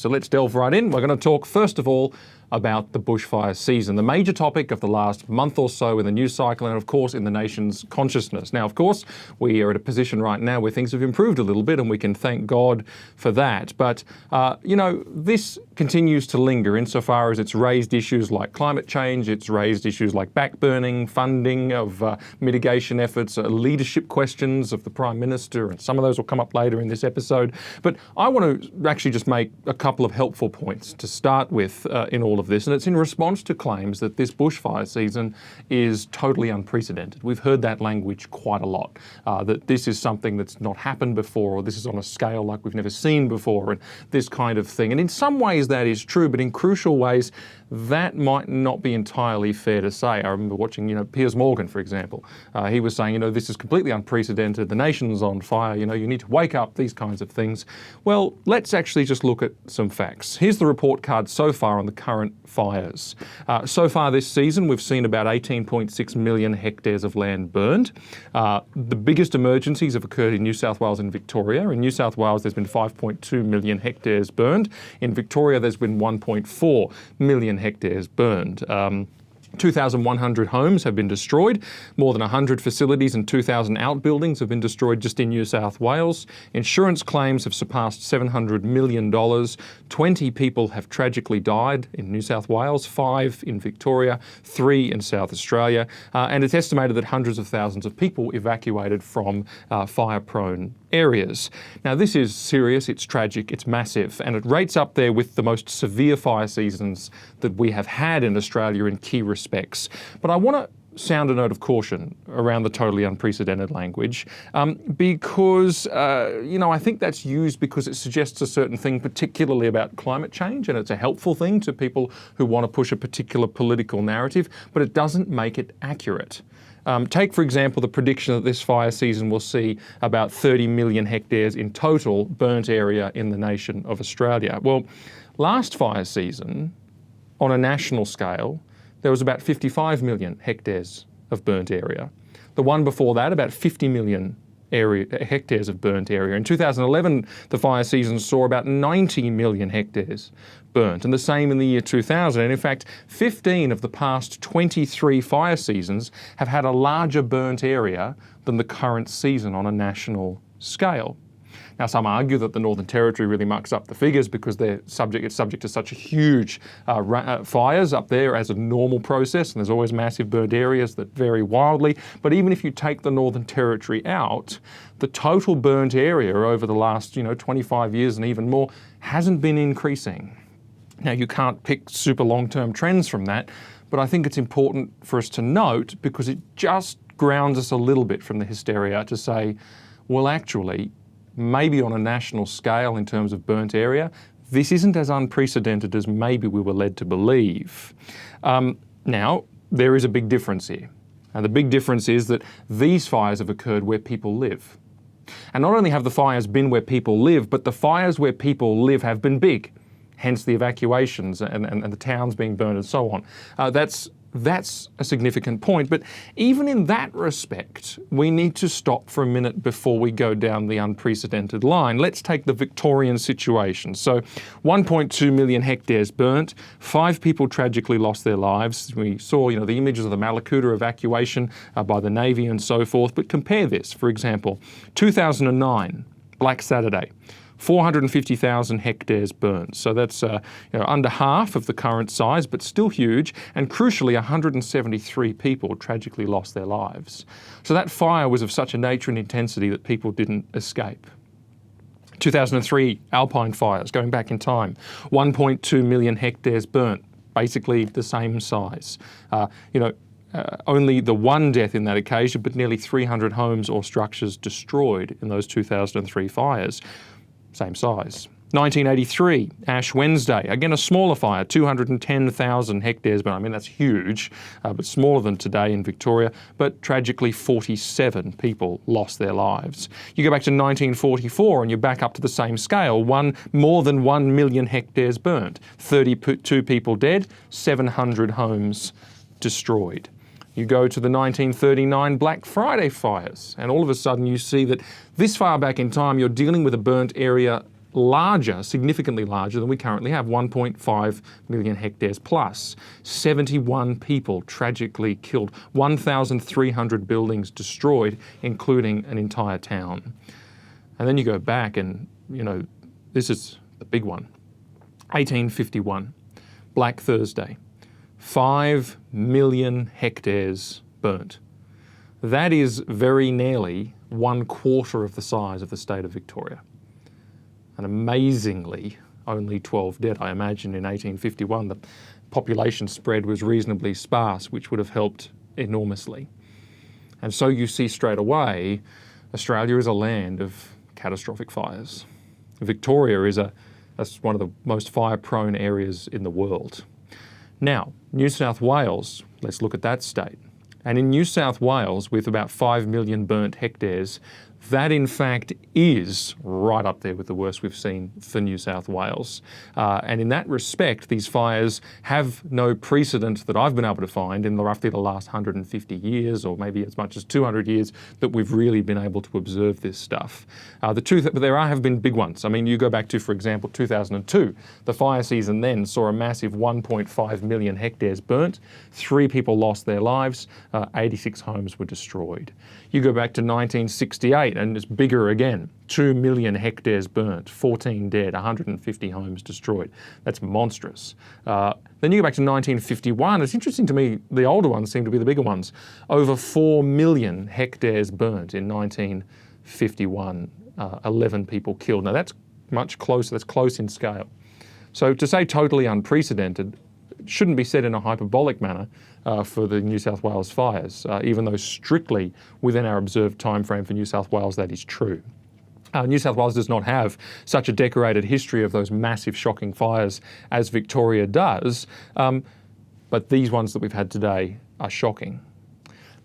So let's delve right in. We're going to talk first of all about the bushfire season, the major topic of the last month or so in the news cycle and of course in the nation's consciousness. Now of course we are at a position right now where things have improved a little bit and we can thank God for that. But this continues to linger insofar as it's raised issues like climate change, it's raised issues like backburning, funding of mitigation efforts, leadership questions of the Prime Minister, and some of those will come up later in this episode. But I want to actually just make a couple of helpful points to start with in all of this, and it's in response to claims that this bushfire season is totally unprecedented. We've heard that language quite a lot, that this is something that's not happened before, or this is on a scale like we've never seen before, and this kind of thing. And in some ways that is true, but in crucial ways that might not be entirely fair to say. I remember watching, Piers Morgan, for example. He was saying, this is completely unprecedented. The nation's on fire. You need to wake up, these kinds of things. Well, let's actually just look at some facts. Here's the report card so far on the current fires. So far this season, we've seen about 18.6 million hectares of land burned. The biggest emergencies have occurred in New South Wales and Victoria. In New South Wales, there's been 5.2 million hectares burned. In Victoria, there's been 1.4 million hectares burned. 2,100 homes have been destroyed. More than 100 facilities and 2,000 outbuildings have been destroyed just in New South Wales. Insurance claims have surpassed $700 million. 20 people have tragically died in New South Wales, 5 in Victoria, 3 in South Australia. And it's estimated that hundreds of thousands of people evacuated from fire-prone areas. Now this is serious, it's tragic, it's massive, and it rates up there with the most severe fire seasons that we have had in Australia in key respects. But I want to sound a note of caution around the totally unprecedented language because, I think that's used because it suggests a certain thing, particularly about climate change, and it's a helpful thing to people who want to push a particular political narrative, but it doesn't make it accurate. Take, for example, the prediction that this fire season will see about 30 million hectares in total burnt area in the nation of Australia. Well, last fire season, on a national scale, there was about 55 million hectares of burnt area. The one before that, about 50 million hectares of burnt area. In 2011, the fire season saw about 90 million hectares burnt, and the same in the year 2000. And in fact, 15 of the past 23 fire seasons have had a larger burnt area than the current season on a national scale. Now, some argue that the Northern Territory really mucks up the figures because it's subject to such a huge fires up there as a normal process, and there's always massive burnt areas that vary wildly. But even if you take the Northern Territory out, the total burnt area over the last 25 years and even more hasn't been increasing. Now, you can't pick super long-term trends from that, but I think it's important for us to note because it just grounds us a little bit from the hysteria to say, well, actually, maybe on a national scale in terms of burnt area, this isn't as unprecedented as maybe we were led to believe. Now, there is a big difference here. And the big difference is that these fires have occurred where people live. And not only have the fires been where people live, but the fires where people live have been big, hence the evacuations and the towns being burned and so on. That's a significant point. But even in that respect, we need to stop for a minute before we go down the unprecedented line. Let's take the Victorian situation. So 1.2 million hectares burnt, 5 people tragically lost their lives. We saw, the images of the Malakuta evacuation by the Navy and so forth. But compare this, for example, 2009, Black Saturday. 450,000 hectares burned. So that's under half of the current size, but still huge. And crucially, 173 people tragically lost their lives. So that fire was of such a nature and intensity that people didn't escape. 2003 Alpine fires, going back in time, 1.2 million hectares burnt, basically the same size. Only the one death in that occasion, but nearly 300 homes or structures destroyed in those 2003 fires. Same size. 1983, Ash Wednesday, again a smaller fire, 210,000 hectares, but that's huge, but smaller than today in Victoria, but tragically 47 people lost their lives. You go back to 1944 and you're back up to the same scale, more than 1 million hectares burnt, 32 people dead, 700 homes destroyed. You go to the 1939 Black Friday fires, and all of a sudden you see that this far back in time, you're dealing with a burnt area larger, significantly larger than we currently have, 1.5 million hectares plus. 71 people tragically killed, 1,300 buildings destroyed, including an entire town. And then you go back and, this is the big one. 1851, Black Thursday, 5 million hectares burnt. That is very nearly 1/4 of the size of the state of Victoria. And amazingly, only 12 dead. I imagine in 1851 the population spread was reasonably sparse, which would have helped enormously. And so you see straight away, Australia is a land of catastrophic fires. Victoria is that's one of the most fire-prone areas in the world. Now, New South Wales, let's look at that state. And in New South Wales, with about 5 million burnt hectares, that in fact is right up there with the worst we've seen for New South Wales. And in that respect, these fires have no precedent that I've been able to find in roughly the last 150 years, or maybe as much as 200 years, that we've really been able to observe this stuff. But there have been big ones. I mean, you go back to, for example, 2002. The fire season then saw a massive 1.5 million hectares burnt. 3 people lost their lives. 86 homes were destroyed. You go back to 1968 and it's bigger again. 2 million hectares burnt, 14 dead, 150 homes destroyed. That's monstrous. Then you go back to 1951. It's interesting to me, the older ones seem to be the bigger ones. Over 4 million hectares burnt in 1951. 11 people killed. Now that's much closer, that's close in scale. So to say totally unprecedented shouldn't be said in a hyperbolic manner for the New South Wales fires, even though strictly within our observed timeframe for New South Wales that is true. New South Wales does not have such a decorated history of those massive shocking fires as Victoria does, but these ones that we've had today are shocking.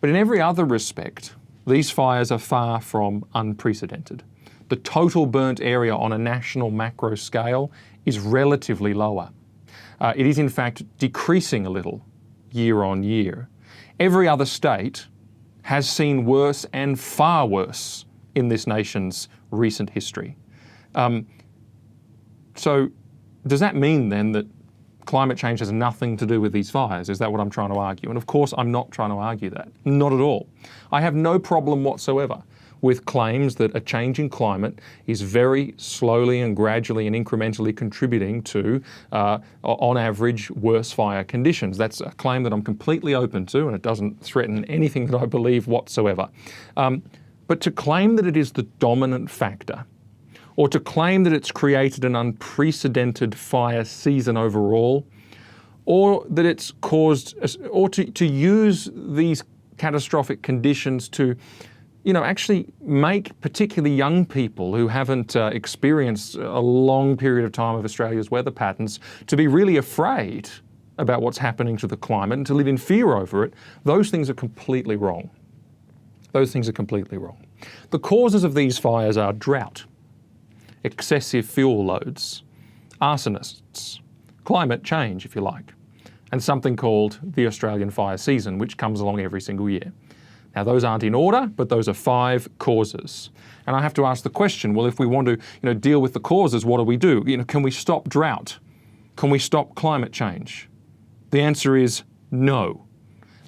But in every other respect, these fires are far from unprecedented. The total burnt area on a national macro scale is relatively lower. It is in fact decreasing a little year on year. Every other state has seen worse and far worse in this nation's recent history. So does that mean then that climate change has nothing to do with these fires? Is that what I'm trying to argue? And of course I'm not trying to argue that, not at all. I have no problem whatsoever with claims that a changing climate is very slowly and gradually and incrementally contributing to, on average, worse fire conditions. That's a claim that I'm completely open to, and it doesn't threaten anything that I believe whatsoever. But to claim that it is the dominant factor, or to claim that it's created an unprecedented fire season overall, or that it's caused, or to use these catastrophic conditions to actually make particularly young people who haven't experienced a long period of time of Australia's weather patterns to be really afraid about what's happening to the climate and to live in fear over it, those things are completely wrong. Those things are completely wrong. The causes of these fires are drought, excessive fuel loads, arsonists, climate change, if you like, and something called the Australian fire season, which comes along every single year. Now, those aren't in order, but those are 5 causes. And I have to ask the question, well, if we want to deal with the causes, what do we do? Can we stop drought? Can we stop climate change? The answer is no.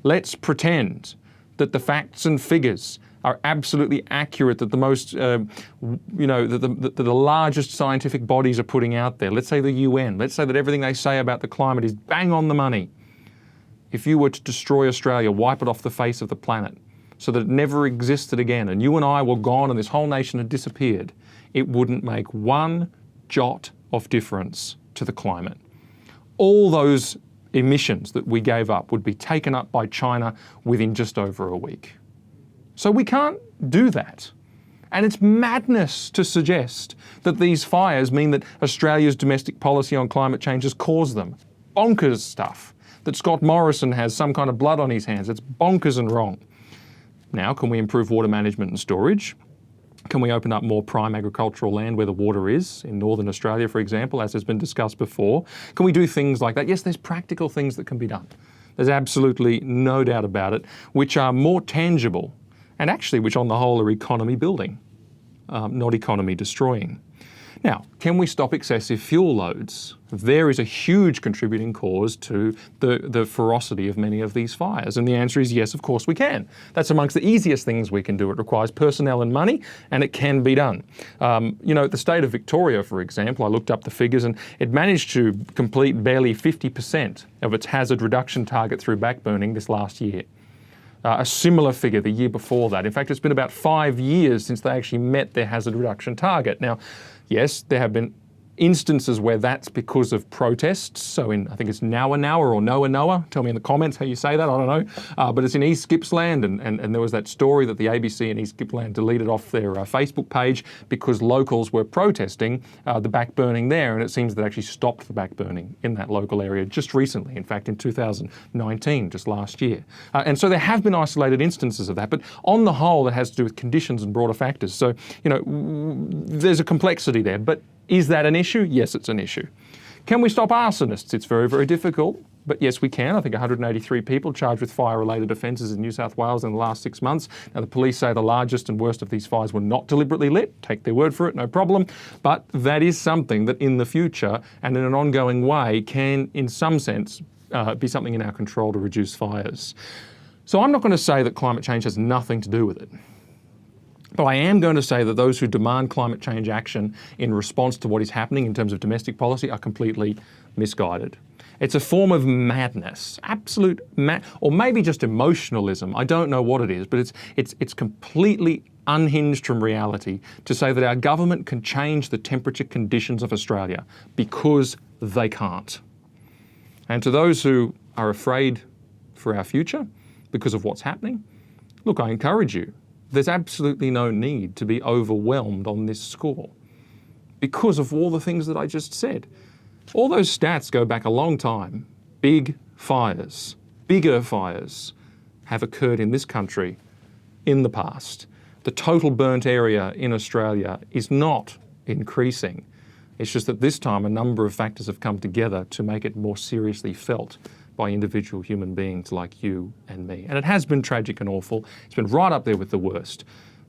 Let's pretend that the facts and figures are absolutely accurate, that the most, that the largest scientific bodies are putting out there. Let's say the UN. Let's say that everything they say about the climate is bang on the money. If you were to destroy Australia, wipe it off the face of the planet, so that it never existed again, and you and I were gone and this whole nation had disappeared, it wouldn't make one jot of difference to the climate. All those emissions that we gave up would be taken up by China within just over a week. So we can't do that. And it's madness to suggest that these fires mean that Australia's domestic policy on climate change has caused them. Bonkers stuff. That Scott Morrison has some kind of blood on his hands. It's bonkers and wrong. Now, can we improve water management and storage? Can we open up more prime agricultural land where the water is, in northern Australia, for example, as has been discussed before? Can we do things like that? Yes, there's practical things that can be done. There's absolutely no doubt about it, which are more tangible and actually which on the whole are economy building, not economy destroying. Now, can we stop excessive fuel loads? There is a huge contributing cause to the ferocity of many of these fires. And the answer is yes, of course we can. That's amongst the easiest things we can do. It requires personnel and money, and it can be done. The state of Victoria, for example, I looked up the figures, and it managed to complete barely 50% of its hazard reduction target through backburning this last year. A similar figure the year before that. In fact, it's been about 5 years since they actually met their hazard reduction target. Now, yes, there have been instances where that's because of protests. So I think it's Noa or Noa. Tell me in the comments how you say that, I don't know. But it's in East Gippsland, and there was that story that the ABC in East Gippsland deleted off their Facebook page because locals were protesting the backburning there, and it seems that actually stopped the backburning in that local area just recently, in fact in 2019, just last year. And so there have been isolated instances of that, but on the whole it has to do with conditions and broader factors. So, there's a complexity there, but is that an issue? Yes, it's an issue. Can we stop arsonists? It's very, very difficult, but yes, we can. I think 183 people charged with fire-related offences in New South Wales in the last 6 months. Now, the police say the largest and worst of these fires were not deliberately lit. Take their word for it, no problem. But that is something that in the future and in an ongoing way can, in some sense, be something in our control to reduce fires. So I'm not going to say that climate change has nothing to do with it. But I am going to say that those who demand climate change action in response to what is happening in terms of domestic policy are completely misguided. It's a form of madness, absolute or maybe just emotionalism. I don't know what it is, but it's completely unhinged from reality to say that our government can change the temperature conditions of Australia, because they can't. And to those who are afraid for our future because of what's happening, look, I encourage you. There's absolutely no need to be overwhelmed on this score because of all the things that I just said. All those stats go back a long time. Bigger fires have occurred in this country in the past. The total burnt area in Australia is not increasing. It's just that this time a number of factors have come together to make it more seriously felt by individual human beings like you and me. And it has been tragic and awful. It's been right up there with the worst.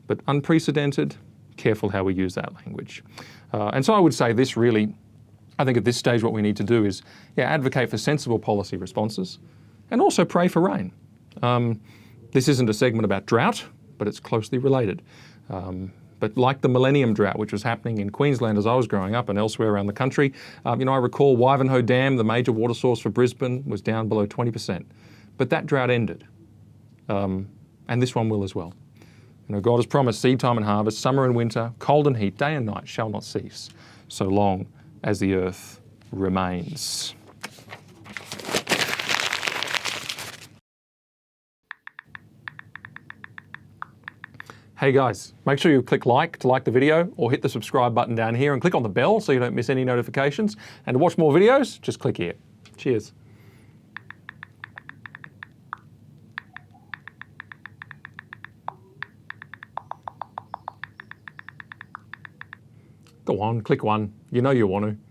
But unprecedented, careful how we use that language. And so I would say this really, I think at this stage what we need to do is advocate for sensible policy responses and also pray for rain. This isn't a segment about drought, but it's closely related. But like the Millennium Drought, which was happening in Queensland as I was growing up and elsewhere around the country, I recall Wivenhoe Dam, the major water source for Brisbane, was down below 20%. But that drought ended. And this one will as well. God has promised seed time and harvest, summer and winter, cold and heat, day and night shall not cease, so long as the earth remains. Hey guys, make sure you click like to like the video, or hit the subscribe button down here and click on the bell so you don't miss any notifications. And to watch more videos, just click here. Cheers. Go on, click one. You know you want to.